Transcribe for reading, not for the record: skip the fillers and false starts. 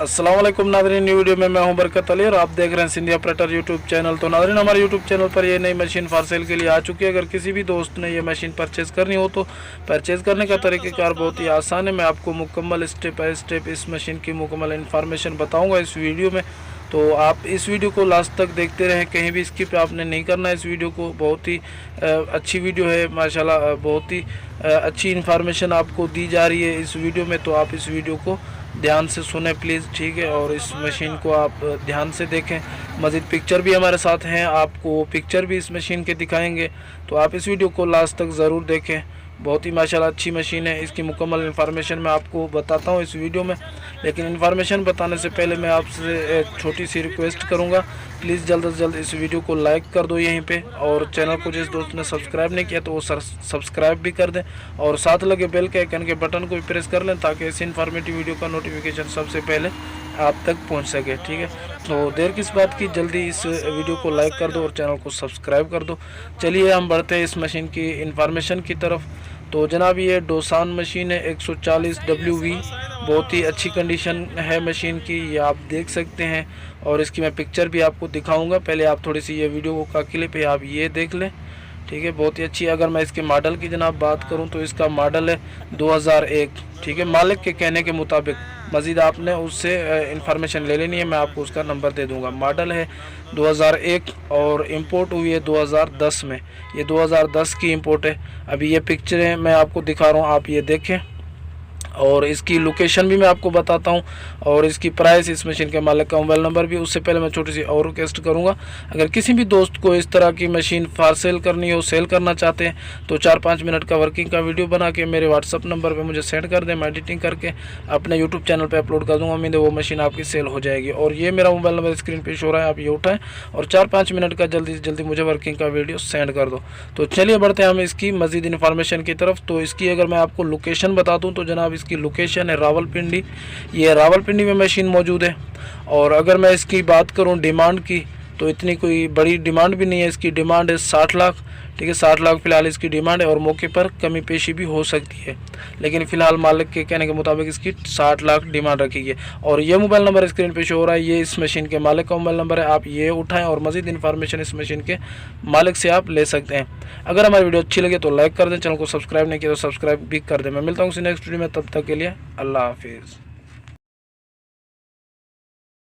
अस्सलाम वालेकुम नाज़रीन, न्यू वीडियो में मैं हूं बरकत अली और आप देख रहे हैं सिंधी ऑपरेटर यूट्यूब चैनल। तो नाज़रीन, हमारे यूट्यूब चैनल पर ये नई मशीन फॉर सेल के लिए आ चुकी है। अगर किसी भी दोस्त ने ये मशीन परचेज़ करनी हो तो परचेज़ करने का तरीक़ाकार बहुत ही आसान है। मैं आपको मुकम्मल स्टेप बाय स्टेप इस मशीन की मुकम्मल इन्फॉर्मेशन बताऊँगा इस वीडियो में। तो आप इस वीडियो को लास्ट तक देखते रहें, कहीं भी स्किप आपने नहीं करना है। इस वीडियो को बहुत ही अच्छी वीडियो है माशाल्लाह, बहुत ही अच्छी इन्फॉर्मेशन आपको दी जा रही है इस वीडियो में। तो आप इस वीडियो को ध्यान से सुने प्लीज़, ठीक है। और इस मशीन को आप ध्यान से देखें। मज़ीद पिक्चर भी हमारे साथ हैं, आपको पिक्चर भी इस मशीन के दिखाएंगे। तो आप इस वीडियो को लास्ट तक ज़रूर देखें। बहुत ही माशाल्लाह अच्छी मशीन है। इसकी मुकम्मल इन्फॉर्मेशन मैं आपको बताता हूँ इस वीडियो में। लेकिन इन्फॉर्मेशन बताने से पहले मैं आपसे एक छोटी सी रिक्वेस्ट करूँगा, प्लीज़ जल्द से जल्द इस वीडियो को लाइक कर दो यहीं पे, और चैनल को जिस दोस्त ने सब्सक्राइब नहीं किया तो वो सब्सक्राइब भी कर दें, और साथ लगे बेल के आइकन के बटन को भी प्रेस कर लें ताकि इस इन्फॉर्मेटिव वीडियो का नोटिफिकेशन सबसे पहले आप तक पहुंच सके, ठीक है। तो देर किस बात की, जल्दी इस वीडियो को लाइक कर दो और चैनल को सब्सक्राइब कर दो। चलिए हम बढ़ते हैं इस मशीन की इन्फॉर्मेशन की तरफ। तो जनाब, ये डोसान मशीन है 140 WV, बहुत ही अच्छी कंडीशन है मशीन की, ये आप देख सकते हैं। और इसकी मैं पिक्चर भी आपको दिखाऊंगा। पहले आप थोड़ी सी ये वीडियो का क्लिप है, आप ये देख लें, ठीक है। बहुत ही अच्छी। अगर मैं इसके मॉडल की जनाब बात करूं तो इसका मॉडल है 2001, ठीक है, मालिक के कहने के मुताबिक। मज़ीद आपने उससे इंफॉर्मेशन ले लेनी है, मैं आपको उसका नंबर दे दूंगा। मॉडल है 2001 और इंपोर्ट हुई है 2010 में। ये 2010 की इंपोर्ट है। अभी ये पिक्चरें मैं आपको दिखा रहा हूँ, आप ये देखें। और इसकी लोकेशन भी मैं आपको बताता हूं, और इसकी प्राइस, इस मशीन के मालिक का मोबाइल नंबर भी। उससे पहले मैं छोटी सी और रिक्वेस्ट करूंगा, अगर किसी भी दोस्त को इस तरह की मशीन फॉर सेल करनी हो, सेल करना चाहते हैं, तो 4-5 मिनट का वर्किंग का वीडियो बना के मेरे व्हाट्सअप नंबर पर मुझे सेंड कर दें। मैं एडिटिंग करके अपने यूट्यूब चैनल पर अपलोड कर दूँगा। उम्मीद है वो मशीन आपकी सेल हो जाएगी। और ये मेरा मोबाइल नंबर स्क्रीन पर शो हो रहा है, आप ये उठाएँ और 4-5 मिनट का जल्दी से जल्दी मुझे वर्किंग का वीडियो सेंड कर दो। तो चलिए बढ़ते हैं हम इसकी मज़ीद इन्फॉर्मेशन की तरफ। तो इसकी अगर मैं आपको लोकेशन बता दूँ तो जनाब, इसकी लोकेशन है रावलपिंडी। ये रावलपिंडी में मशीन मौजूद है। और अगर मैं इसकी बात करूं डिमांड की, तो इतनी कोई बड़ी डिमांड भी नहीं है। इसकी डिमांड है 60 लाख, ठीक है, 60 लाख फ़िलहाल इसकी डिमांड है। और मौके पर कमी पेशी भी हो सकती है, लेकिन फ़िलहाल मालिक के कहने के मुताबिक इसकी 60 लाख डिमांड रखी है। और ये मोबाइल नंबर स्क्रीन पे शो हो रहा है, ये इस मशीन के मालिक का मोबाइल नंबर है। आप ये उठाएं और मज़ीद इन्फॉर्मेशन इस मशीन के मालिक से आप ले सकते हैं। अगर हमारी वीडियो अच्छी लगे तो लाइक कर दें, चैनल को सब्सक्राइब नहीं किया तो सब्सक्राइब भी कर दें। मैं मिलता हूँ नेक्स्ट वीडियो में, तब तक के लिए अल्लाह हाफिज़।